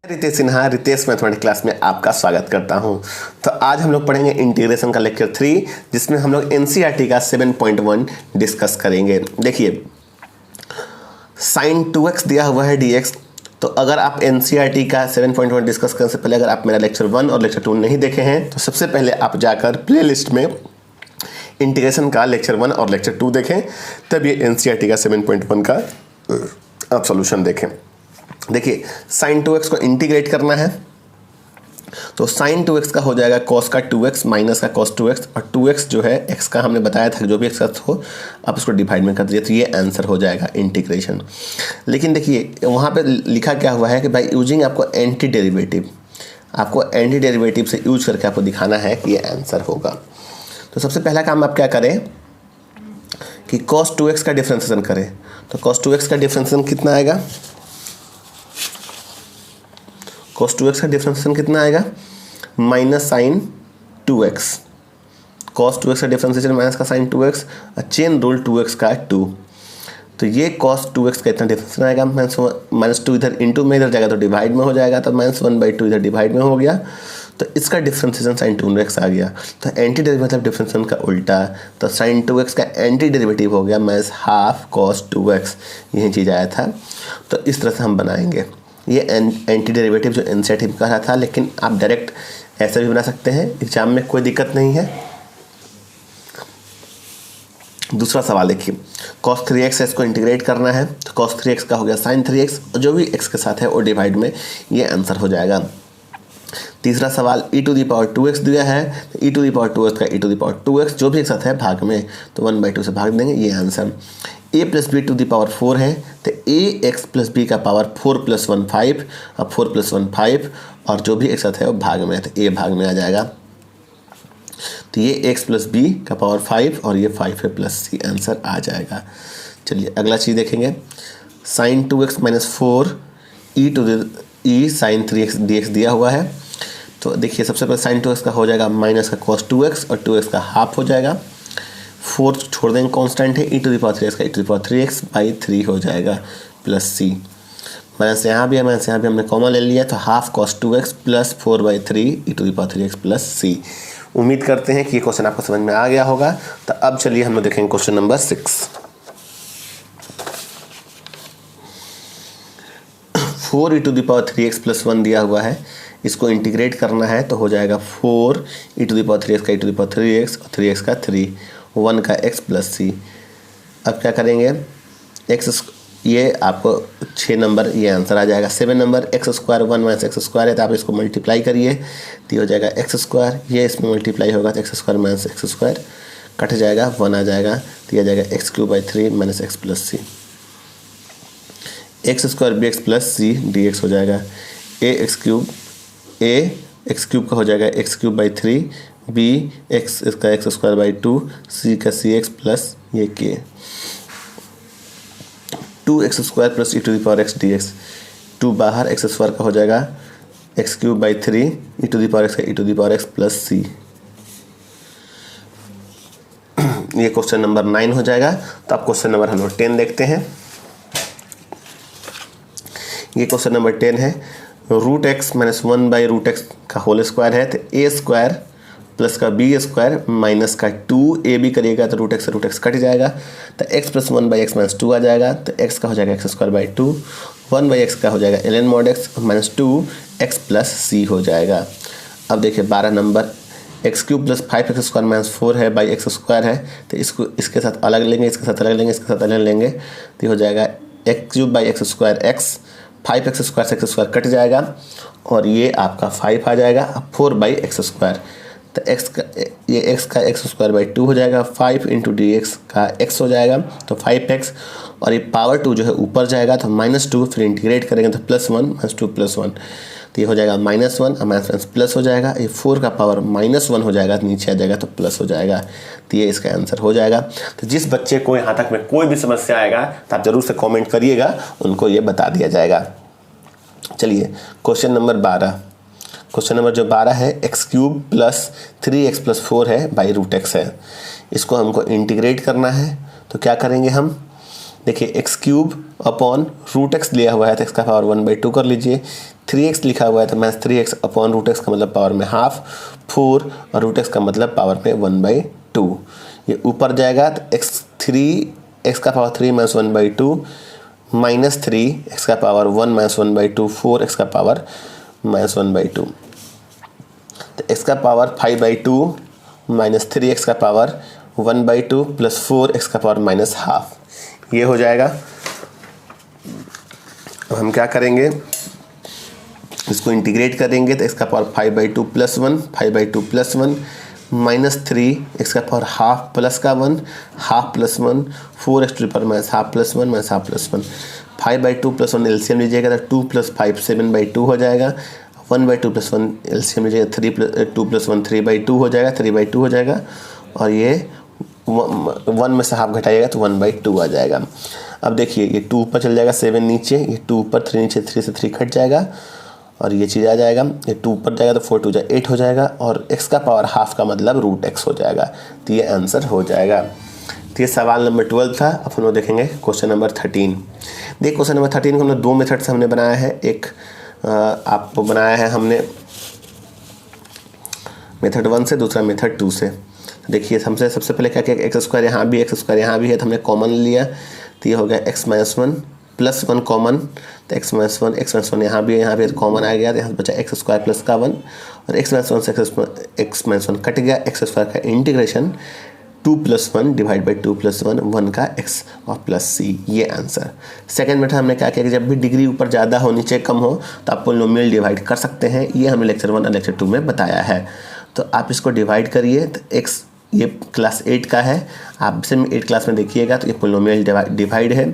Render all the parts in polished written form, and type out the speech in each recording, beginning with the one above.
Ritesh Sinha Ritesh mathematics class में आपका स्वागत करता हूं। तो आज हम लोग पढ़ेंगे इंटीग्रेशन का लेक्चर 3, जिसमें हम लोग एनसीईआरटी का 7.1 डिस्कस करेंगे। देखिए, sin 2x दिया हुआ है dx। तो अगर आप एनसीईआरटी का 7.1 डिस्कस करने से पहले अगर आप मेरा लेक्चर 1 और लेक्चर 2 नहीं देखे हैं तो सबसे पहले आप जाकर प्लेलिस्ट में इंटीग्रेशन का लेक्चर 1 और लेक्चर 2 देखें, तब ये एनसीईआरटी का 7.1 का आप सॉल्यूशन देखें। देखिए, sin 2x को इंटीग्रेट करना है तो sin 2x का हो जाएगा cos का 2x माइनस का cos 2x, और 2x जो है x का हमने बताया था जो भी x का हो आप उसको डिवाइड में कर दीजिए, तो ये आंसर हो जाएगा इंटीग्रेशन। लेकिन देखिए वहाँ पे लिखा क्या हुआ है कि भाई यूजिंग आपको एंटी डेरिवेटिव से यूज करके आपको दिखाना है कि ये आंसर होगा। तो सबसे पहला काम आप क्या करें कि cos 2x का डिफ्रेंसिएशन करें। तो cos 2x का डिफ्रेंसिएशन कितना आएगा? cos 2x का डिफ्रेंसिएशन कितना आएगा? Minus sign 2x। cos 2x का डिफ्रेंसिएशन माइनस का sine 2x, chain rule 2x का 2। तो ये cos 2x का इतना डिफ्रेंसिएशन आएगा। माइनस 2 इधर इंटू में इधर जाएगा तो डिवाइड में हो जाएगा, तो -1/2 इधर डिवाइड में हो गया, तो इसका डिफ्रेंसिएशन साइन 2x आ गया। तो एंटी डेरिवेटिव मतलब डिफ्रेंसिएशन का उल्टा, तो साइन 2x का एंटी डेरिवेटिव हो गया -हाफ cos 2x। यही चीज़ आया था। तो इस तरह से हम बनाएंगे। ये एंटी डेरिवेटिव जो एनसीईआरटी में कहा था, लेकिन आप डायरेक्ट ऐसे भी बना सकते हैं, एग्जाम में कोई दिक्कत नहीं है। दूसरा सवाल देखिए, cos 3x है, इसको इंटीग्रेट करना है। तो cos 3x का हो गया sin 3x, और जो भी x के साथ है वो डिवाइड में, ये आंसर हो जाएगा। तीसरा सवाल e⁻2x दिया है, तो e⁻2x का e⁻2x जो भी एक साथ है भाग में, तो 1/2 से भाग देंगे, ये आंसर। a + b 4 है, तो ax + b का पावर 4 + 1 5, अब 4 + 1 5, और जो भी एक साथ है वो भाग में है, तो a भाग में आ जाएगा। तो ये x + b का पावर 5 और ये 5 है प्लस c, आंसर आ जाएगा। चलिए अगला चीज़ देखेंगे, sin 2x - 4 e sin 3x dx दिया हुआ है। तो देखिए सबसे पहले sin 2x का हो जाएगा माइनस का cos 2x, और 2x का हाफ हो जाएगा। 4 छोड़ देंगे, कांस्टेंट है, e⁻3x का e⁻3x/3 हो जाएगा प्लस c। माइनस यहाँ भी है, माइनस यहाँ भी हमने कॉमन ले लिया, तो half cos 2x + 4/3 e⁻3x + c। उम्मीद करते हैं कि ये क्वेश्चन आपको समझ में आ गया होगा। तो अब चलिए हम लोग देखेंगे क्वेश्चन नंबर 6। 4 e⁻3x + 1 दिया हुआ है, इसको इंटीग्रेट करना है तो हो जाएगा 4 e⁻3x का e⁻3x और 3x का 3, 1 का x + c। अब क्या करेंगे, x ये आपको 6 नंबर ये आंसर आ जाएगा। 7 नंबर x² 1 - x² है, तो आप इसको मल्टीप्लाई करिए तो हो जाएगा x², ये इसमें मल्टीप्लाई होगा तो x² - x² कट जाएगा, 1 आ जाएगा, तो यह जाएगा x³ - x + c। x² bx + c dx हो जाएगा। x³ का हो जाएगा x³/3, b x इसका x² 2, c का cx प्लस ये k। 2x² + e⁻x dx, 2 बाहर, x² का हो जाएगा x³/3 e⁻x का e⁻x + c। ये क्वेश्चन नंबर 9 हो जाएगा। तो आप क्वेश्चन नंबर हम लोग 10 देखते हैं। ये क्वेश्चन नंबर 10 है, √x - 1/√x का होल स्क्वायर है, तो a² प्लस का b² माइनस का 2ab करिएगा तो √x से √x कट जाएगा, तो x + 1/x - 2 आ जाएगा, तो x का हो जाएगा x² 2, 1/x का हो जाएगा ln mod x -2x + c हो जाएगा। अब देखिए 12 नंबर, x³ + 5x² - 4 है x² है, तो इसको इसके साथ अलग लेंगे, इसके साथ अलग लेंगे, इसके साथ अलग लेंगे, तो हो जाएगा x³ x², 5x² से x² कट जाएगा, और ये आपका 5 आ जाएगा। अब 4/x², तो x का ये x का x² 2 हो जाएगा, 5 × dx का x हो जाएगा, तो 5x, और ये पावर 2 जो है ऊपर जाएगा तो -2, फिर इंटीग्रेट करेंगे तो +1 -2 + 1, तो ये हो जाएगा -1 और माइनस प्लस हो जाएगा। ये 4 का पावर -1 हो जाएगा, तो नीचे आ जाएगा तो प्लस हो जाएगा, तो ये इसका आंसर हो जाएगा। तो जिस बच्चे को यहाँ तक में कोई भी समस्या आएगा तो आप जरूर से कॉमेंट करिएगा, उनको ये बता दिया जाएगा। चलिए क्वेश्चन नंबर 12, क्वेश्चन नंबर जो 12 है, x³ + 3x + 4 है √x है, इसको हमको इंटीग्रेट करना है। तो क्या करेंगे हम, देखिए x cube upon root x लिया हुआ है तो एक्स का पावर 1/2 कर लीजिए। 3x लिखा हुआ है तो minus 3x upon root x का मतलब पावर में हाफ, 4 और रूट एक्स का मतलब पावर में 1/2। ये ऊपर जाएगा तो एक्स का पावर 3 माइनस 1/2 माइनस 3 एक्स का पावर 1 माइनस 1/2 4 एक्स का पावर माइनस 1/2। तो एक्स का पावर 5/2 माइनस 3 एक्स का पावर 1/2 प्लस 4 एक्स का पावर माइनस हाफ, ये हो जाएगा। अब हम क्या करेंगे, इसको इंटीग्रेट करेंगे तो इसका power 5/2 plus 1 5/2 plus 1 minus 3 x का पावर हाफ प्लस का 1 half plus 1 4 x to the power minus half plus 1 minus half plus 1 5/2 plus 1 LCM लीजिएगा तो 2 प्लस 5 7/2 हो जाएगा। 1/2 प्लस 1 एलसीएम लीजिएगा 2 प्लस 1 3/2 हो जाएगा 3/2 हो जाएगा और ये 1 में से हाफ घटाइएगा तो 1/2 आ जाएगा। अब देखिए ये 2 ऊपर चल जाएगा 7 नीचे, ये 2 ऊपर 3 नीचे, 3 से 3 कट जाएगा और ये चीज़ आ जाएगा। ये 2 ऊपर जाएगा तो 4 2 जा 8 हो जाएगा और x का पावर हाफ का मतलब रूट एक्स हो जाएगा। तो ये आंसर हो जाएगा। तो ये सवाल नंबर 12 था। अब हम लोग देखेंगे क्वेश्चन नंबर 13। देखिए क्वेश्चन नंबर 13 को हमने 2 मेथड से हमने बनाया है। एक आपको बनाया है हमने मेथड 1 से, दूसरा मेथड 2 से। देखिए हमसे सबसे पहले क्या किया, एक्स स्क्वायर यहाँ भी एक्स स्क्वायर यहाँ भी है तो हमने कॉमन लिया तो ये हो गया x माइनस 1 प्लस 1 कॉमन, तो x माइनस 1 यहाँ भी है तो कॉमन आ गया तो यहाँ से बचा एक्स स्क्वायर प्लस का 1 और x माइनस 1 से एक्स माइनस 1 कट गया। एक्स स्क्वायर का integration 2 plus 1 divide by 2 plus 1 1 का x और प्लस c, ये आंसर। सेकेंड मेथड हमने क्या किया कि जब भी डिग्री ऊपर ज़्यादा हो नीचे कम हो तो आप पोलिनोमियल डिवाइड कर सकते हैं। ये हमने लेक्चर 1 और लेक्चर 2 में बताया है। तो आप इसको डिवाइड करिए तो x ये क्लास 8 का है, आप से 8 क्लास में देखिएगा तो ये पोलिनोमियल डिवाइड है।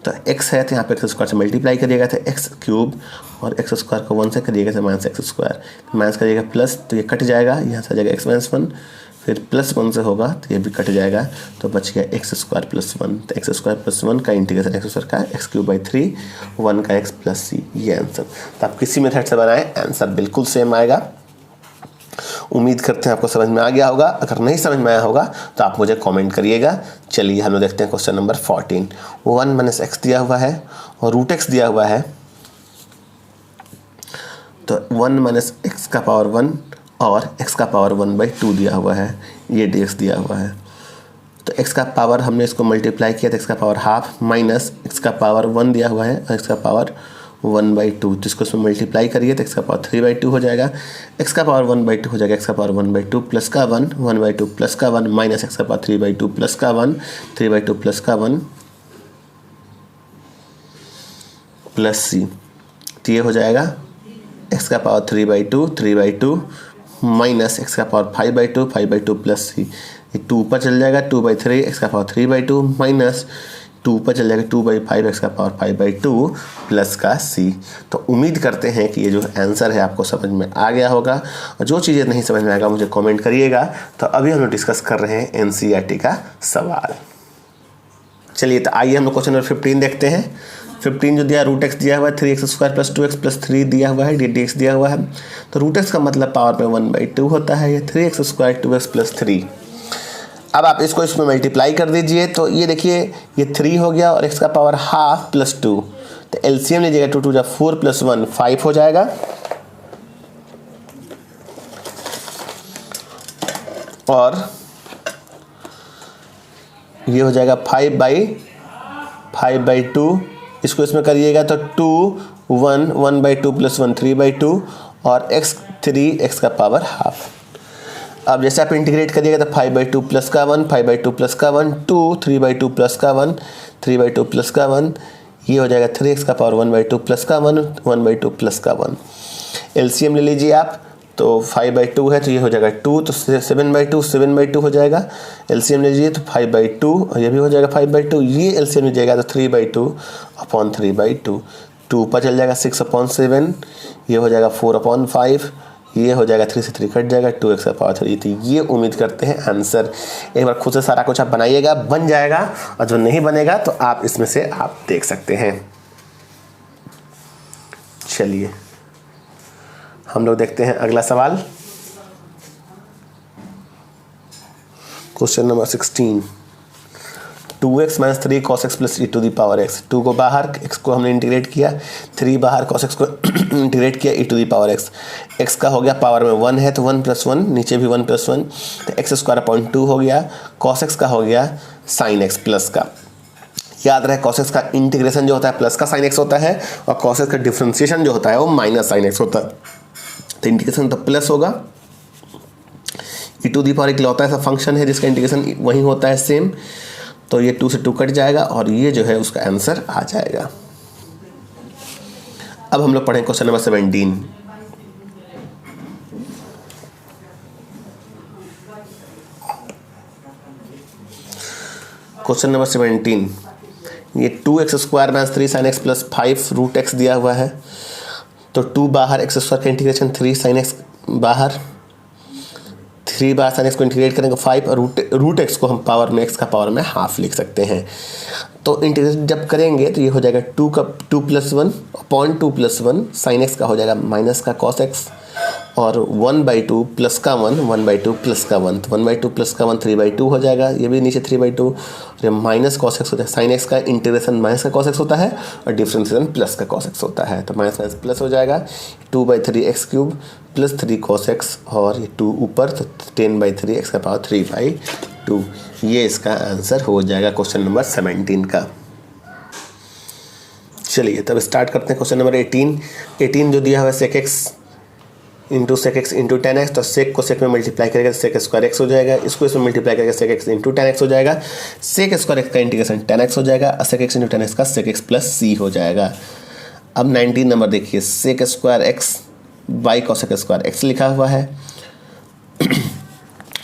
तो x है तो यहाँ पे एक्स स्क्वायर से मल्टीप्लाई करिएगा तो एक्स क्यूब और एक्स स्क्वायर को 1 से करिएगा तो माइनस एक्स स्क्वायर, माइनस करिएगा प्लस तो ये कट जाएगा, यहाँ से आ जाएगा एक्स माइनस 1, फिर प्लस 1 से होगा तो ये भी कट जाएगा तो बच गया एक्स स्क्वायर प्लस 1। तो एक्स स्क्वायर प्लस 1 का इंटीग्रेशन एक्स स्क्वायर का एक्स क्यूब बाई 3 1 का एक्स प्लस सी, ये आंसर। तो आप किसी मेथड से बनाएं आंसर बिल्कुल सेम आएगा। उम्मीद करते हैं आपको समझ में आ गया होगा। अगर नहीं समझ में आया होगा तो आप मुझे कमेंट करिएगा। चलिए हम लोग देखते हैं क्वेश्चन नंबर 14। 1 माइनस एक्स दिया हुआ है और रूट एक्स दिया हुआ है। तो 1 माइनस एक्स का पावर 1 और x का पावर 1/2 दिया हुआ है, ये dx दिया हुआ है। तो x का पावर हमने इसको मल्टीप्लाई किया तो x का पावर हाफ माइनस x का पावर 1 दिया हुआ है और x का पावर 1/2, जिसको इसमें मल्टीप्लाई करिए तो x का पावर 3/2 हो जाएगा। x का पावर 1/2 हो जाएगा, x का पावर 1/2 प्लस का 1 1/2 प्लस का 1 माइनस x का पावर 3/2 प्लस का 1 3/2 प्लस का 1 प्लस c। तो ये हो जाएगा x का पावर 3/2 माइनस x का पावर 5/2 प्लस c। ये 2 ऊपर चल जाएगा 2/3 x का पावर 3/2 माइनस 2 ऊपर चल जाएगा 2/5 x का पावर 5/2 प्लस का c। तो उम्मीद करते हैं कि ये जो आंसर है आपको समझ में आ गया होगा और जो चीज़ें नहीं समझ में आएगा मुझे कमेंट करिएगा। तो अभी हम लोग डिस्कस कर रहे हैं एनसीईआरटी का सवाल। चलिए तो आइए हम लोग क्वेश्चन नंबर 15 देखते हैं। 15 जो दिया रूट एक्स दिया हुआ है 3x² प्लस 2x प्लस 3 दिया हुआ है, dx दिया हुआ है। तो रूट एक्स का मतलब पावर में 1/2 होता है, ये 3x² 2x प्लस 3। अब आप इसको इसमें मल्टीप्लाई कर दीजिए तो ये देखिए ये 3 हो गया और x का पावर हाफ प्लस 2, तो एलसीएम लीजिएगा 2 2 जा 4 प्लस 1 5 हो जाएगा और ये हो जाएगा 5/2। इसको इसमें करिएगा तो 2 1 1/2 प्लस 1 3/2 और x 3x का पावर हाफ। अब जैसे आप इंटीग्रेट करिएगा तो 5/2 प्लस का 1 5/2 प्लस का 1 2 3/2 प्लस का 1 3/2 प्लस का 1, ये हो जाएगा 3x का पावर 1/2 प्लस का 1 1/2 प्लस का 1। एलसीएम ले लीजिए आप तो 5/2 है तो ये हो जाएगा 2, तो 7/2 हो जाएगा। एलसीएम ले लीजिए तो 5/2 और ये भी हो जाएगा 5/2, ये एलसीएम लीजिएगा तो 3/2 अपॉन 3/2, 2 ऊपर चल जाएगा 6/7, ये हो जाएगा 4/5, ये हो जाएगा 3 से 3 कट जाएगा 2x का पावर 3। तो ये उम्मीद करते हैं आंसर। एक बार खुद से सारा कुछ आप बनाइएगा, बन जाएगा, और जो नहीं बनेगा तो आप इसमें से आप देख सकते हैं। चलिए हम लोग देखते हैं अगला सवाल, question number 16। 2x minus 3 cos x plus e to the power x, 2 को बाहर, x को हमने इंटीग्रेट किया, 3 बाहर cos x को इंटीग्रेट किया e to the power x, x का हो गया पावर में 1 है तो 1 प्लस 1, नीचे भी 1 प्लस 1 तो x स्क्वायर अपॉन 2 हो गया, cos x का हो गया sin x प्लस का। याद रहे cos x का इंटीग्रेशन जो होता है प्लस का sin x होता है और cos x का डिफ्रेंशिएशन जो होता है वो माइनस sin x होता है। तो इंटीग्रेशन तो प्लस होगा, e टू दी पावर इकलौता ऐसा फंक्शन है जिसका इंटीग्रेशन वही होता है सेम, तो ये 2 से 2 कट जाएगा और ये जो है उसका आंसर आ जाएगा। अब हम लोग पढ़ें क्वेश्चन नंबर 17। क्वेश्चन नंबर 17, ये 2x square minus 3 sin x plus 5 root x दिया हुआ है, तो 2 बाहर x स्क्वायर का इंटीग्रेशन 3 sin x बाहर, 3 बार sin x को इंटीग्रेट करेंगे 5 और रूट x को हम पावर में x का पावर में हाफ लिख सकते हैं। तो इंटीग्रेट जब करेंगे तो ये हो जाएगा 2 का 2 plus 1 upon 2 plus 1 sin x का हो जाएगा माइनस का cos x और 1/2 प्लस का 1 1/2 प्लस का 1, तो 1/2 प्लस का 1 3/2 हो जाएगा, ये भी नीचे 3/2 और माइनस cos x होता है। sin x का इंटीग्रेशन माइनस का cos x होता है और डिफ्रेंशिएशन प्लस का cos x होता है, तो माइनस माइनस प्लस हो जाएगा, 2/3x³ प्लस 3 cos x और ये 2 ऊपर तो 10/3 x का पावर 3/2, ये इसका आंसर हो जाएगा क्वेश्चन नंबर 17 का। चलिए तब स्टार्ट करते हैं क्वेश्चन नंबर 18 जो दिया हुआ है sec x into sec x into tan x, तो सेक को सेक में मल्टीप्लाई करेगा सेक स्क्वायर एक्स हो जाएगा, इसको इसमें मल्टीप्लाई करेगा sec x into tan x हो जाएगा, सेक स्क्वायर एक्स का इंटीग्रेशन टेन एक्स हो जाएगा और sec x into tan x का सेक एक्स प्लस सी हो जाएगा। अब 19 नंबर देखिए, sec square x by cosec square x लिखा हुआ है,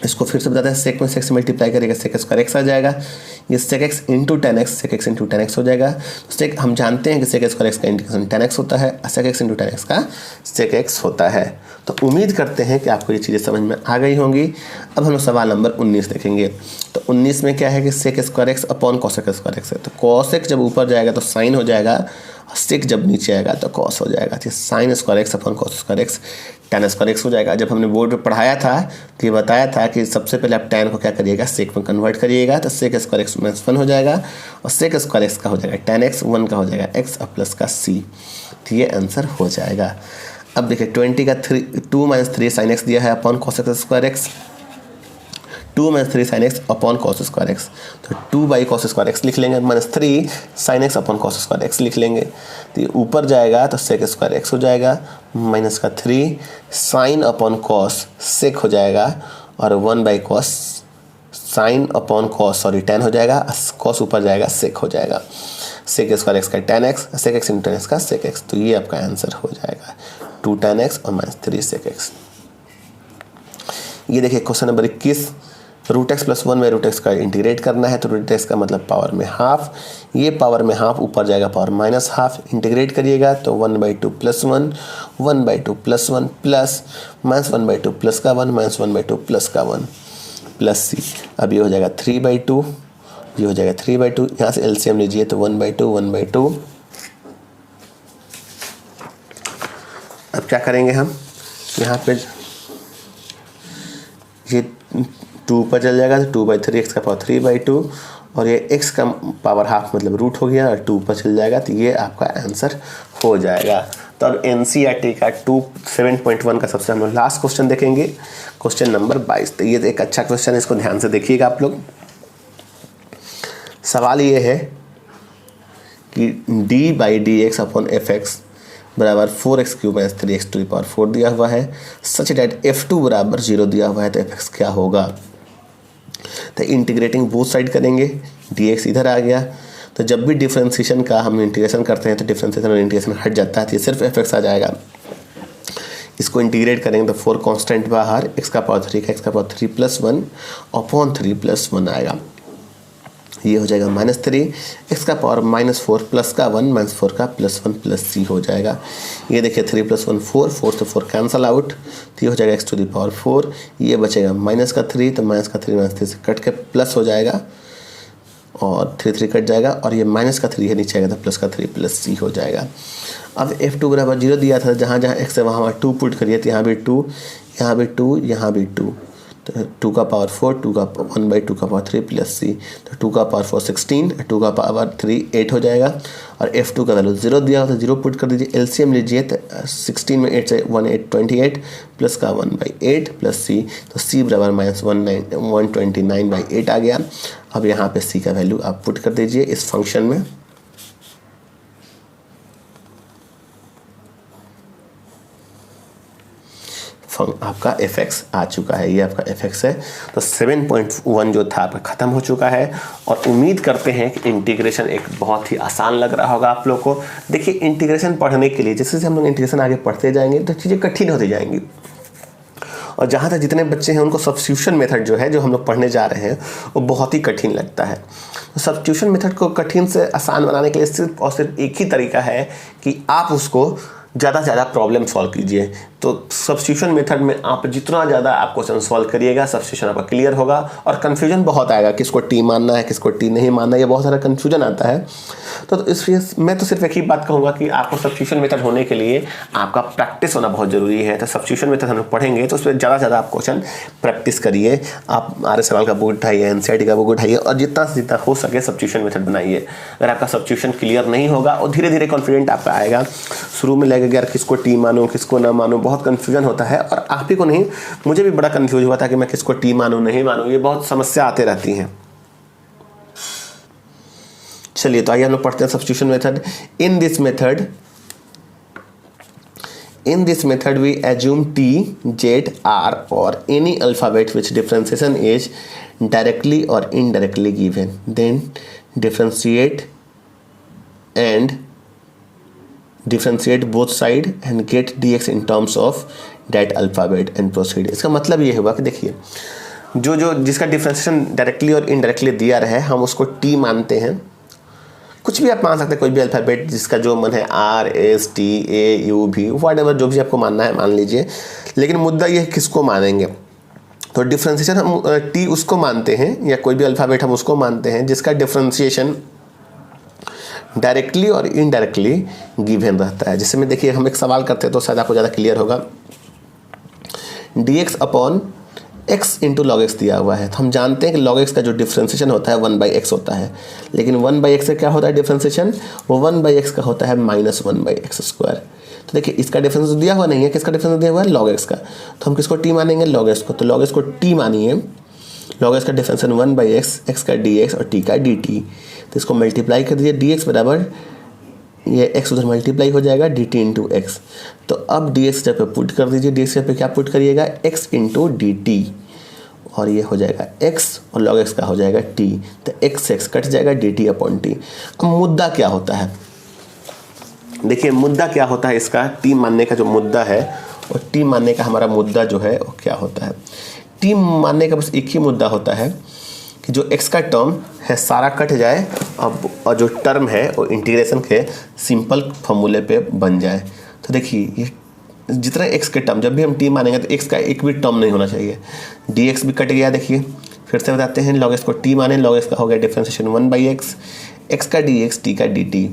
इसको फिर से बताते हैं, सेक में सेक से मल्टीप्लाई करेगा सेक स्क्वायर एक्स आ जाएगा, ये sec x into tan x sec x into tan x हो जाएगा। सेक हम जानते हैं कि सेक स्क्वायर एक्स का इंटीग्रेशन टेन एक्स होता है, sec x into tan x का सेक एक्स होता है। तो उम्मीद करते हैं कि आपको ये चीज़ें समझ में आ गई होंगी। अब हम लोग सवाल नंबर 19 देखेंगे। तो 19 में क्या है कि sec square x upon cosec square x है, तो कॉसेक जब ऊपर जाएगा तो साइन हो जाएगा और सेक जब नीचे आएगा तो कॉस हो जाएगा। तो sine square x upon cos square x ten square x हो जाएगा। जब हमने बोर्ड पे पढ़ाया था तो ये बताया था कि सबसे पहले आप टेन को क्या करिएगा, सेक में कन्वर्ट करिएगा, तो सेक स्क्वायर एक्स माइनस 1 हो जाएगा और सेक स्क्वायर एक्स का हो जाएगा टेन एक्स, 1 का हो जाएगा एक्स और प्लस का सी, तो ये आंसर हो जाएगा। अब देखिए 20 का 2 माइनस 3 साइन एक्स दिया है upon cos square x, 2 minus 3 sine x upon cos square x, तो 2 बाई कॉस स्क्वायर एक्स लिख लेंगे, minus 3 sine x upon cos square x लिख लेंगे, तो ये ऊपर जाएगा तो सेक स्क्वायर एक्स हो जाएगा, माइनस का 3 साइन अपॉन कॉस सेक हो जाएगा और 1 by cos sine upon cos sorry tan हो जाएगा, कॉस ऊपर जाएगा सेक हो जाएगा, सेक स्क्वायर एक्स का tan x, sec x into tan x का सेक एक्स, तो ये आपका आंसर हो जाएगा 2 tan x और माइनस 3 sec x। ये देखिए question number 21, root x plus 1 में रूट एक्स का इंटीग्रेट करना है, तो रूट एक्स का मतलब पावर में हाफ, ये पावर में हाफ ऊपर जाएगा पावर माइनस हाफ, इंटीग्रेट करिएगा तो 1/2 plus 1 1/2 plus 1 plus minus 1/2 plus का 1 माइनस 1/2 प्लस का 1 प्लस सी। अब ये हो जाएगा 3/2, ये हो जाएगा 3/2, यहाँ से एलसीएम लीजिए तो 1/2 1/2। अब क्या करेंगे हम, यहाँ पे ये 2 पर चल जाएगा तो 2/3 एक्स का पावर 3/2 और ये x का पावर हाफ मतलब रूट हो गया और 2 पर चल जाएगा, तो ये आपका आंसर हो जाएगा। तो अब NCERT का 7.1 का सबसे हम लोग लास्ट क्वेश्चन देखेंगे, क्वेश्चन नंबर 22। तो ये एक अच्छा क्वेश्चन है, इसको ध्यान से देखिएगा आप लोग। सवाल ये है कि d/dx अपॉन fx बराबर 4x³ minus 3x to the power 4 दिया हुआ है, सच डैट f2 बराबर 0 दिया हुआ है, तो fx क्या होगा। तो इंटीग्रेटिंग बोथ साइड करेंगे, dx इधर आ गया, तो जब भी डिफरेंशिएशन का हम इंटीग्रेशन करते हैं तो डिफरेंशिएशन और इंटीग्रेशन हट जाता है, तो ये सिर्फ fx आ जाएगा। इसको इंटीग्रेट करेंगे तो 4 कांस्टेंट बाहर, x का पावर 3 का x का पावर 3 प्लस 1 अपॉन 3 प्लस 1 आएगा, ये हो जाएगा माइनस 3 एक्स का पावर माइनस 4 प्लस का 1 माइनस 4 का प्लस 1 प्लस सी हो जाएगा। ये देखिए 3 प्लस 1 4, 4 से 4 कैंसल आउट, तो ये हो जाएगा एक्स टू द पावर 4, ये बचेगा माइनस का 3, तो माइनस का 3 माइनस 3 से कट के प्लस हो जाएगा और 3 3 कट जाएगा और ये माइनस का 3 है नीचे आएगा तो प्लस का 3 प्लस सी हो जाएगा। अब f2 बराबर 0 दिया था, जहाँ जहाँ x है वहाँ 2 पुट करिए, तो यहाँ भी 2 यहाँ भी 2 यहाँ भी 2, तो 2 का पावर 4, 1/2 का पावर 3 प्लस सी, तो 2 का पावर 4 16, 2 का पावर 3 8 हो जाएगा। और F2 का वैल्यू 0 दिया हो तो 0 पुट कर दीजिए। एलसीएम लीजिए तो 16 में 8 से 1/8 प्लस का 1/8 प्लस सी, तो सी बराबर -129/8 आ गया। अब यहाँ पे सी का वैल्यू आप पुट कर दीजिए इस फंक्शन में। आपका fx आ चुका है, ये आपका fx है। तो 7.1 जो था आपका ख़त्म हो चुका है। और उम्मीद करते हैं कि इंटीग्रेशन एक बहुत ही आसान लग रहा होगा आप लोग को। देखिए इंटीग्रेशन पढ़ने के लिए जैसे जैसे हम लोग इंटीग्रेशन आगे पढ़ते जाएंगे तो चीज़ें कठिन होती जाएंगी। और जहाँ तक जितने बच्चे हैं उनको सब्स्टिट्यूशन मेथड जो है जो हम लोग पढ़ने जा रहे हैं वो बहुत ही कठिन लगता है। तो सब्स्टिट्यूशन मेथड को कठिन से आसान बनाने के लिए सिर्फ और सिर्फ एक ही तरीका है कि आप उसको ज़्यादा से ज़्यादा प्रॉब्लम सॉल्व कीजिए। तो सब्स्टिट्यूशन मेथड में आप जितना ज़्यादा आप क्वेश्चन सॉल्व करिएगा सब्स्टिट्यूशन आपका क्लियर होगा। और कन्फ्यूजन बहुत आएगा, किसको टी मानना है किसको टी नहीं मानना है, ये बहुत सारा कन्फ्यूजन आता है। तो इसलिए मैं तो सिर्फ एक ही बात कहूँगा कि आपको सब्स्टिट्यूशन मेथड होने के लिए आपका प्रैक्टिस होना बहुत ज़रूरी है। तो सब्स्टिट्यूशन मेथड हम लोग पढ़ेंगे तो उसमें ज़्यादा से ज़्यादा आप क्वेश्चन प्रैक्टिस करिए। आप आर्य सवाल का बुक उठाइए, एनसीईआरटी का बुक उठाइए और जितना से जितना हो सके सब्स्टिट्यूशन मेथड बनाइए। अगर आपका सब्स्टिट्यूशन क्लियर नहीं होगा और धीरे धीरे कॉन्फिडेंट आपका आएगा। शुरू में लगेगा यार किसको टी मानूँ किसको ना मानूँ, बहुत कन्फ्यूजन होता है। और आप ही को नहीं, मुझे भी बड़ा कन्फ्यूज हुआ था कि मैं किसको टी मानूँ नहीं मानूँ, ये बहुत समस्या आते रहती हैं। चलिए तो आइए हम लोग पढ़ते हैं substitution method. In this method we assume T, Z, R or any alphabet which differentiation is directly or indirectly given. Then differentiate both side and get dx in terms of that alphabet and proceed। इसका मतलब ये हुआ कि देखिए जो जिसका differentiation directly और indirectly दिया रहे हम उसको T मानते हैं। कुछ भी आप मान सकते हैं, कोई भी अल्फ़ाबेट जिसका जो मन है R, S, T, A, U, V whatever जो भी आपको मानना है मान लीजिए। लेकिन मुद्दा ये है किसको मानेंगे। तो डिफरेंशिएशन हम T उसको मानते हैं या कोई भी अल्फ़ाबेट हम उसको मानते हैं जिसका डिफरेंशिएशन डायरेक्टली और इनडायरेक्टली गिवन रहता है। जैसे में देखिए हम एक सवाल करते हैं तो शायद आपको ज़्यादा क्लियर होगा। dx upon x into log x दिया हुआ है। तो हम जानते हैं कि लॉग एक्स का जो डिफ्रेंसिएशन होता है 1/x होता है। लेकिन 1/x से क्या होता है डिफ्रेंसिएशन, वो 1/x का होता है -1/x²। तो देखिए इसका डिफरेंस दिया हुआ नहीं है, किसका डिफरेंस दिया हुआ है लॉग एक्स का। तो हम किसको टी मानेंगे लॉग एक्स को। तो लॉग एक्स को टी मानिए, लॉग एक्स का डिफरेंशिएशन 1/x, x का dx और t का dt। तो इसको मल्टीप्लाई कर दीजिए, dx बराबर ये x उधर मल्टीप्लाई हो जाएगा dt इंटू एक्स। तो अब dx जब पे पुट कर दीजिए, dx पे क्या पुट करिएगा x इंटू dt और ये हो जाएगा x और log x का हो जाएगा t। तो x कट जाएगा dt अपॉन t। अब मुद्दा क्या होता है, देखिए मुद्दा क्या होता है इसका, t मानने का जो मुद्दा है और t मानने का हमारा मुद्दा जो है वो क्या होता है। t मानने का बस एक ही मुद्दा होता है कि जो x का टर्म है सारा कट जाए और जो टर्म है वो इंटीग्रेशन के सिंपल फॉर्मूले पे बन जाए। तो देखिए ये जितना x के टर्म जब भी हम t मानेंगे तो x का एक भी टर्म नहीं होना चाहिए। dx भी कट गया, देखिए फिर से बताते हैं log x को t माने, log x का हो गया डिफरेंशिएशन 1/x, x का dx t का dt।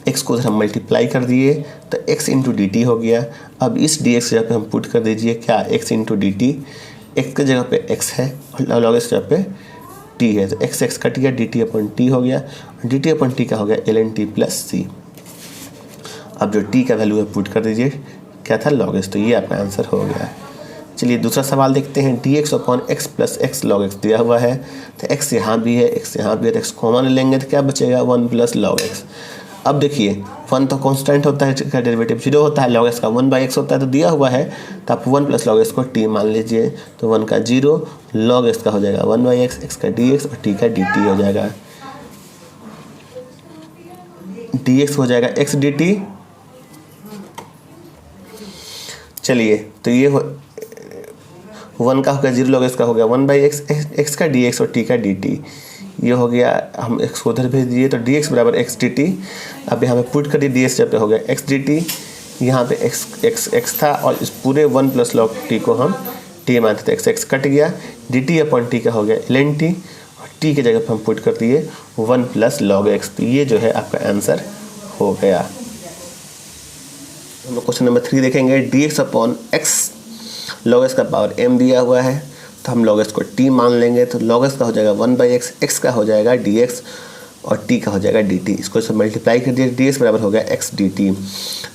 x को हम मल्टीप्लाई कर दिए तो x इंटू डी टी हो गया। अब इस dx जगह पे हम पुट कर दीजिए क्या x into D T, x की जगह पे x है और log x जगह पे t है। तो x कट गया, dt अपॉन t हो गया, dt अपॉन t का हो गया ln t प्लस c। अब जो t का वैल्यू है पुट कर दीजिए, क्या था log x। तो ये आपका आंसर हो गया। चलिए दूसरा सवाल देखते हैं। dx upon x plus x log x दिया हुआ है। तो x यहाँ भी है, x यहाँ भी है, तो x कॉमन लेंगे तो क्या बचेगा 1 प्लस log x। अब देखिए 1 तो कांस्टेंट होता है, इसका डेरिवेटिव 0 होता है, log x का 1/x होता है। तो दिया हुआ है तो आप 1 प्लस log x को t मान लीजिए। तो 1 का 0, log x का हो जाएगा 1/x, x का dx और t का dt हो जाएगा। dx हो जाएगा x dt। चलिए तो ये 1 का हो गया 0, log x का हो गया 1/x, x का dx और t का dt। ये हो गया, हम x को उधर भेज दिए तो dx बराबर x dt। अब यहाँ पे पुट कर दिए, dx जब पे हो गया x dt, यहाँ पे x था और इस पूरे 1 प्लस log t को हम t मानते थे। x कट गया, dt अपॉन t का हो गया ln t और t की जगह पे हम पुट कर दिए 1 प्लस log x। तो ये जो है आपका आंसर हो गया। हम लोग क्वेश्चन नंबर 3 देखेंगे। dx upon x log x का पावर m दिया हुआ है। तो हम log x को t मान लेंगे, तो log x का हो जाएगा 1/x, x का हो जाएगा dx और t का हो जाएगा dt। इसको इसे मल्टीप्लाई कर दिया, dx बराबर हो गया x dt।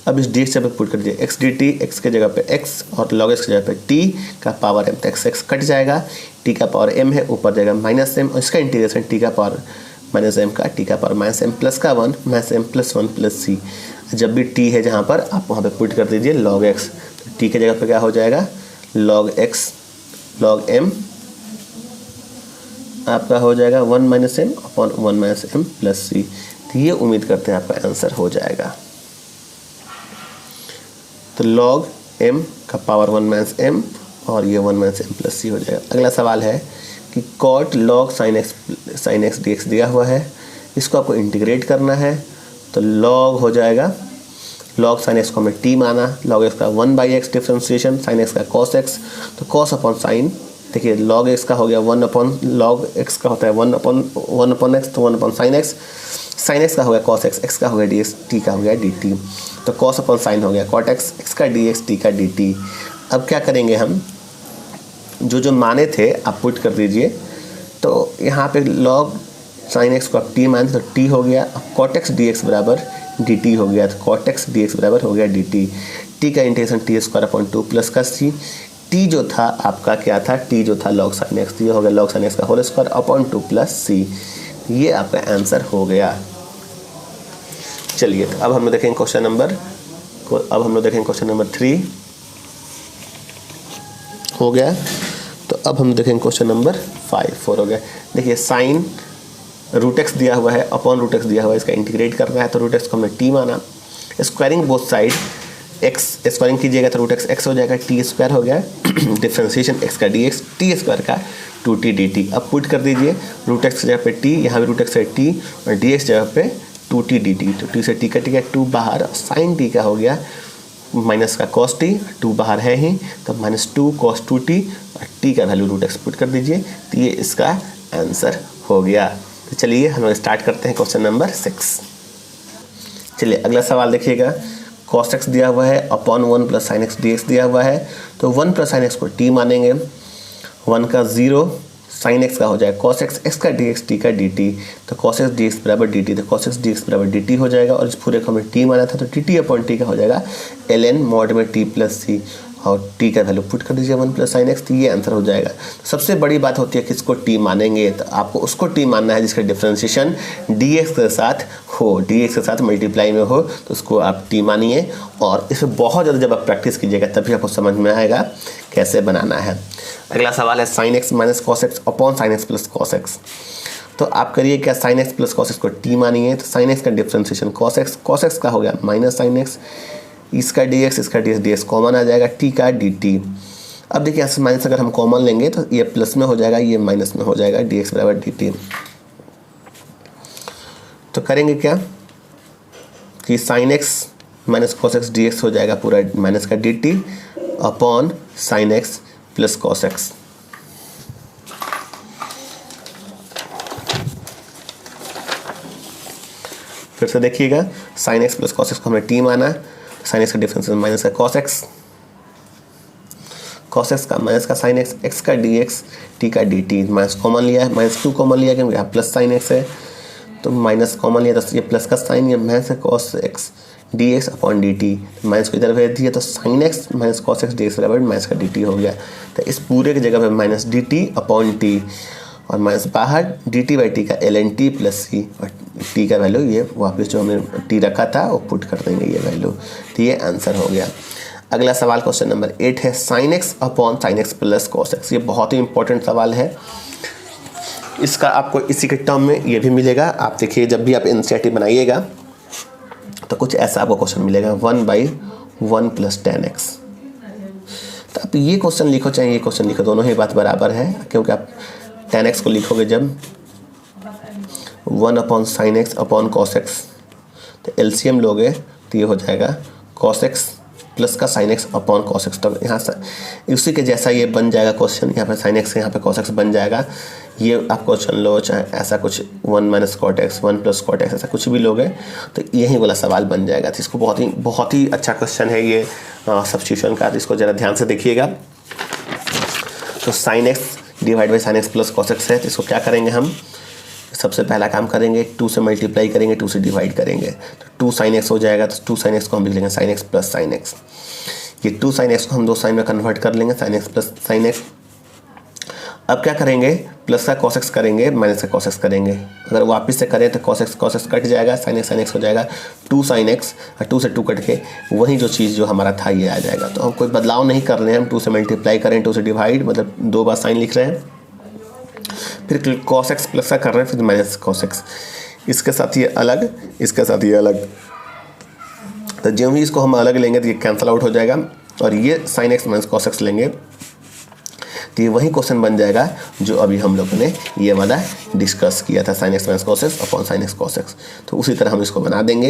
अब इस dx जगह पे पुट कर दिया x dt, x के जगह पे x और log x के जगह पे t का पावर m, तो x कट जाएगा, t का पावर m है, ऊपर जाएगा माइनस m और इसका इंटीग्रेशन t का पावर माइनस m का t का पावर माइनस m प्लस का 1 minus m plus 1 plus c। जब भी t है जहाँ पर आप वहाँ पे पुट कर दीजिए log x, तो t के जगह पे क्या हो जाएगा log x log m आपका हो जाएगा 1 minus m upon 1 minus m plus c। तो ये उम्मीद करते हैं आपका आंसर हो जाएगा। तो log m का पावर 1 माइनस m और ये 1 माइनस m प्लस c हो जाएगा। अगला सवाल है कि cot log sin x dx दिया हुआ है, इसको आपको इंटीग्रेट करना है। तो log हो जाएगा, log sin x को हमें t माना, log x का 1/x डिफ्रेंशिएशन, sin x का cos x, तो cos अपॉन sin, देखिए log x का हो गया 1 अपॉन log x का होता है 1 अपॉन x, तो 1 अपॉन sin x का हो गया cos x, x का हो गया dx, t का हो गया dt। तो cos अपॉन sin हो गया cot x, x का dx, t का dt। अब क्या करेंगे हम, जो माने थे आप पुट कर दीजिए। तो यहाँ पे log sin x को आप t माने तो t हो गया, अब cot x dx बराबर dt हो गया, तो cot x dx बराबर हो गया dt। t का integration t square upon 2 plus का c, t जो था आपका क्या था, t जो था log sin x, ये हो गया log sin x का whole square upon 2 plus c। ये आपका आंसर हो गया। चलिए तो अब हम लोग देखेंगे क्वेश्चन नंबर 3 हो गया। तो अब हम देखेंगे क्वेश्चन नंबर 4 हो गया। देखिए साइन रूट एक्स दिया हुआ है, अपॉन रूट एक्स दिया हुआ है, इसका इंटीग्रेट करना है। तो रूट एक्स को हमने टी माना, squaring both side, x squaring कीजिएगा तो रूट एक्स एक्स हो जाएगा, टी स्क्वायर हो गया, डिफ्रेंशिएशन एक्स का डी एक्स, टी स्क्वायर का 2t dt। अब पुट कर दीजिए रूट एक्स की जगह पे टी, यहाँ भी रूट एक्स है टी और डी एक्स जगह पे 2t dt। तो टी से टी कट गया, 2 बाहर, साइन टी का हो गया माइनस का cos t, 2 बाहर है ही, तो -2 cos 2t और t का वैल्यू रूट एक्स पुट कर दीजिए। तो ये इसका आंसर हो गया। तो चलिए हम लोग स्टार्ट करते हैं क्वेश्चन नंबर 6। चलिए अगला सवाल देखिएगा, cos x दिया हुआ है upon 1 plus sine x dx दिया हुआ है। तो 1 प्लस साइन एक्स को t मानेंगे, 1 का 0, साइन एक्स का हो जाएगा cos x, x का dx, t का dt। तो cos x dx बराबर dt, तो cos x dx बराबर dt हो जाएगा। और इस पूरे को हमें t माना था, तो dt अपॉन t का हो जाएगा ln मॉड में t प्लस c, और t का वैल्यू पुट कर दीजिए 1 प्लस साइन एक्स, तो ये आंसर हो जाएगा। तो सबसे बड़ी बात होती है किसको t मानेंगे, तो आपको उसको t मानना है जिसका डिफ्रेंशिएशन dx के साथ हो, dx के साथ मल्टीप्लाई में हो, तो उसको आप t मानिए। और इसमें बहुत ज़्यादा जब आप प्रैक्टिस कीजिएगा तभी आपको समझ में आएगा कैसे बनाना है। अगला सवाल है sine x minus cos x upon sine x plus cos x. तो आप करिए क्या, sine x plus cos x को t मानिए, तो साइन एक्स का डिफ्रेंशिएशन कॉस एक्स का हो गया माइनस साइन एक्स, इसका dx कॉमन आ जाएगा, t का dt। अब देखिए यहाँ से माइनस अगर हम कॉमन लेंगे तो ये प्लस में हो जाएगा, ये माइनस में हो जाएगा, dx बराबर dt। तो करेंगे क्या कि sine x minus cos x dx हो जाएगा पूरा माइनस का dt upon sine x plus cos x. फिर से देखिएगा, sine x plus cos x को हमने t माना, साइन एक्स का डिफरेंस माइनस का कॉस एक्स का माइनस का साइन एक्स, एक्स का dx, t का dt। माइनस कॉमन लिया है, -2 कॉमन लिया क्योंकि यहाँ प्लस साइन एक्स है, तो माइनस कॉमन लिया तो ये प्लस का साइन, ये माइनस का cos x dx upon dt, minus को इधर भेज दिया तो sine x minus cos x dx बराबर माइनस का dt हो गया। तो इस पूरे की जगह पे माइनस dt अपॉन t और माइनस बाहर dt बाई टी का ln t प्लस c, और t का वैल्यू ये वापस जो हमने t रखा था वो पुट कर देंगे ये वैल्यू। तो ये आंसर हो गया। अगला सवाल क्वेश्चन नंबर 8 है sine x upon sine x plus cos x. ये बहुत ही इंपॉर्टेंट सवाल है, इसका आपको इसी के टर्म में ये भी मिलेगा। आप देखिए जब भी आप एनसीईआरटी बनाइएगा तो कुछ ऐसा आपको क्वेश्चन मिलेगा 1/1 प्लस tan x। तो आप ये क्वेश्चन लिखो चाहे ये क्वेश्चन लिखो, दोनों ही बात बराबर है, क्योंकि आप tan x को लिखोगे जब 1 upon sine x upon cos x, तो एलसीएम लोगे तो ये हो जाएगा कॉस एक्स प्लस का sine x upon cos x. तो यहाँ से उसी के जैसा ये बन जाएगा क्वेश्चन, यहाँ पे साइन एक्स यहाँ पे कॉस एक्स बन जाएगा। ये आप क्वेश्चन लो चाहे ऐसा कुछ 1 minus cot x 1 plus cot x ऐसा कुछ भी लोगे तो यही वाला सवाल बन जाएगा। तो इसको बहुत ही अच्छा क्वेश्चन है ये सब्स्टिट्यूशन का, तो इसको ज़रा ध्यान से देखिएगा। तो sine x divide by sine x plus cos x है, तो इसको क्या करेंगे हम, सबसे पहला काम करेंगे 2 से मल्टीप्लाई करेंगे, 2 से डिवाइड करेंगे, तो 2 sin x हो जाएगा। तो 2 sin x को हम लिख लेंगे sine x plus sine x. ये 2 sin x को हम 2 साइन में कन्वर्ट कर लेंगे, sine x plus sine x. अब क्या करेंगे, प्लस का cos x करेंगे, माइनस का cos x करेंगे। अगर वापस से करें तो cos x कट जाएगा, sin x हो जाएगा 2 sin x, और 2 से 2 कट के वही जो चीज़ जो हमारा था ये आ जाएगा। तो हम कोई बदलाव नहीं कर रहे हैं, हम 2 से मल्टीप्लाई करें, 2 से डिवाइड, मतलब 2 बार साइन लिख रहे हैं, फिर cos x प्लस का कर रहे हैं, फिर माइनस cos x, इसके साथ ये अलग, इसके साथ ये अलग। तो जब भी इसको हम अलग लेंगे तो ये कैंसिल आउट हो जाएगा, और ये sin x minus cos x लेंगे तो ये वही क्वेश्चन बन जाएगा जो अभी हम लोगों ने ये वाला डिस्कस किया था, sin x minus cos x upon sin x cos x। तो उसी तरह हम इसको बना देंगे,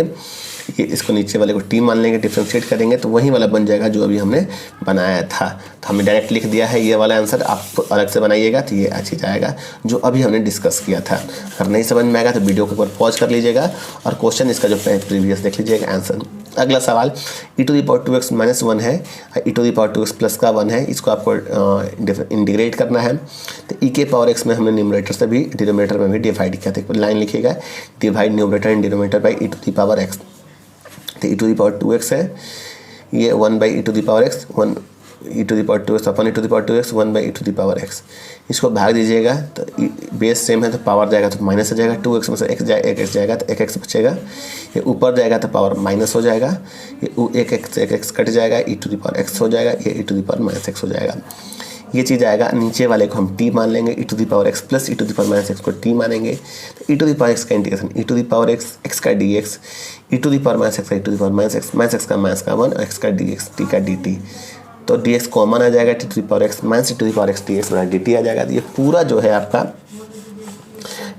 ये इसको नीचे वाले को t मान लेंगे, डिफ्रेंशिएट करेंगे तो वही वाला बन जाएगा जो अभी हमने बनाया था। तो हमने डायरेक्ट लिख दिया है ये वाला आंसर, आप अलग से बनाइएगा तो ये अच्छी जाएगा जो अभी हमने डिस्कस किया था। अगर नहीं समझ में आएगा तो वीडियो को एक बार पॉज कर लीजिएगा और क्वेश्चन इसका जो प्रीवियस देख लीजिएगा आंसर। अगला सवाल e⁻2x माइनस 1 है, e⁻2x प्लस का 1 है, इसको आपको इंटीग्रेट करना है। तो e⁻x में हमने न्यूमरेटर से भी डिनोमिनेटर में भी डिवाइड किया था, लाइन लिखिएगा, divide numerator and denominator by e⁻x। तो e⁻2x है, ये 1 by e⁻x, 1 e⁻2x upon e⁻2x 1 by e⁻x, इसको भाग दीजिएगा तो बेस सेम है तो पावर जाएगा तो माइनस हो जाएगा, 2x में से एक जाएगा तो 1x बचेगा, ये ऊपर जाएगा तो पावर माइनस हो जाएगा, ये 1x कट जाएगा, e⁻x हो जाएगा, ये e⁻x हो जाएगा। ये चीज़ आएगा, नीचे वाले को हम t मान लेंगे, e⁻x प्लस e⁻x को t मानेंगे। तो e⁻x का इंटीग्रेशन e⁻x x का dx, e⁻x का e⁻x माइनस x का माइनस का 1 और x का dx t का dt। तो dx कॉमन आ जाएगा, t⁻x माइनस e⁻x dx बना dt आ जाएगा। तो ये पूरा जो है आपका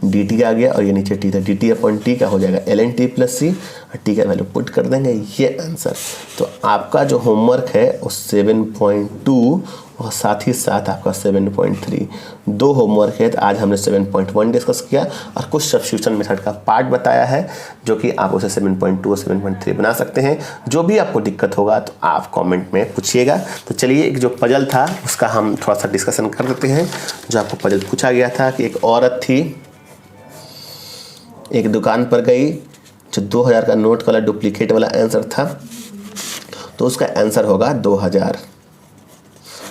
dt आ गया, और ये नीचे t था, dt अपॉन t का हो जाएगा ln t प्लस c, और t का वैल्यू पुट कर देंगे, ये आंसर। तो आपका जो होमवर्क है वो 7.2 और साथ ही साथ आपका 7.3 दो होमवर्क है। तो आज हमने 7.1 डिस्कस किया और कुछ सब्स्टिट्यूशन मेथड का पार्ट बताया है, जो कि आप उसे 7.2 और 7.3 बना सकते हैं। जो भी आपको दिक्कत होगा तो आप कमेंट में पूछिएगा। तो चलिए, एक जो पजल था उसका हम थोड़ा सा डिस्कशन कर देते हैं। जो आपको पजल पूछा गया था कि एक औरत थी, एक दुकान पर गई, जो 2000 का नोट वाला डुप्लीकेट वाला आंसर था, तो उसका आंसर होगा 2000।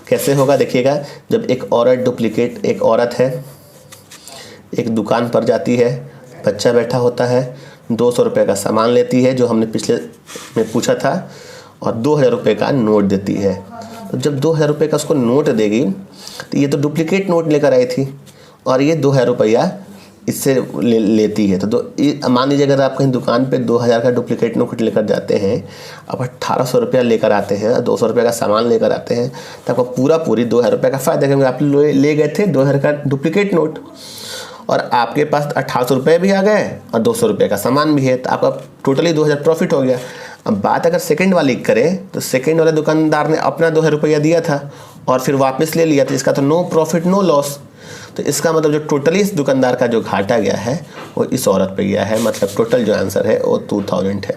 कैसे होगा देखिएगा, जब एक औरत है, एक दुकान पर जाती है, बच्चा बैठा होता है, 200 रुपये का सामान लेती है जो हमने पिछले में पूछा था, और 2000 रुपये का नोट देती है। तो जब 2000 रुपये का उसको नोट देगी तो ये तो डुप्लीकेट नोट लेकर आई थी, और ये 2000 रुपया इससे लेती है। तो मान लीजिए अगर आप कहीं दुकान पे 2000 का डुप्लीकेट नोट लेकर जाते हैं, अब 1800 रुपया लेकर आते हैं, 200 रुपये का सामान लेकर आते हैं, तो आपको पूरी 2000 रुपये का फ़ायदा, क्योंकि आप ले गए थे 2000 का डुप्लीकेट नोट, और आपके पास 1800 रुपये भी आ गए और 200 रुपये का सामान भी है, तो आपका टोटली 2000 प्रॉफिट हो गया। अब बात अगर सेकंड वाली करें तो सेकंड वाले दुकानदार ने अपना 2000 रुपया दिया था और फिर वापस ले लिया, तो इसका तो नो प्रॉफिट नो लॉस। तो इसका मतलब जो टोटली इस दुकानदार का जो घाटा गया है वो इस औरत पे गया है, मतलब टोटल जो आंसर है वो 2000 है।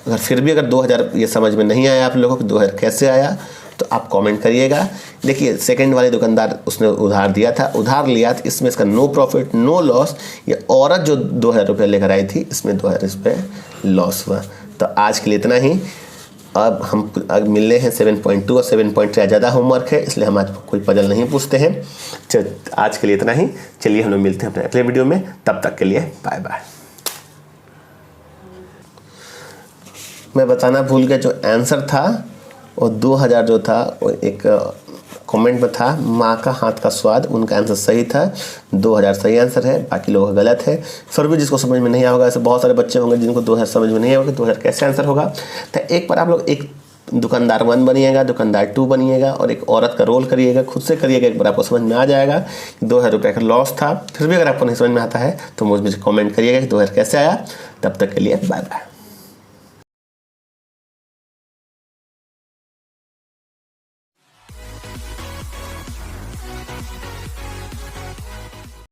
अगर फिर भी अगर 2000 ये समझ में नहीं आया आप लोगों को 2000 कैसे आया, तो आप कमेंट करिएगा। देखिए, सेकंड वाले दुकानदार उसने उधार दिया था, उधार लिया, तो इसमें इसका नो प्रॉफिट नो लॉस। ये औरत जो 2000 रुपये लेकर आई थी, इसमें 2000 रुपये लॉस हुआ। तो आज के लिए इतना ही। अब हम मिलने हैं 7.2 और 7.3 ज़्यादा होमवर्क है, इसलिए हम आज कोई पजल नहीं पूछते हैं। आज के लिए इतना ही। चलिए, हम लोग मिलते हैं अपने अगले वीडियो में, तब तक के लिए बाय बाय। मैं बताना भूल गया, जो आंसर था वो 2000 जो था वो एक कमेंट में था, माँ का हाथ का स्वाद, उनका आंसर सही था, 2000 सही आंसर है, बाकी लोगों का गलत है। फिर भी जिसको समझ में नहीं आएगा, ऐसे बहुत सारे बच्चे होंगे जिनको 2000 समझ में नहीं आएगा, 2000 कैसे आंसर होगा। तो एक बार आप लोग एक दुकानदार 1 बनिएगा, दुकानदार 2 बनिएगा, और एक औरत का रोल करिएगा, खुद से करिएगा, एक बार आपको समझ में आ जाएगा कि 2000 रुपये का लॉस था। फिर भी अगर आपको नहीं समझ में आता है तो मुझे कमेंट करिएगा कि 2000 कैसे आया। तब तक के लिए बाय बाय।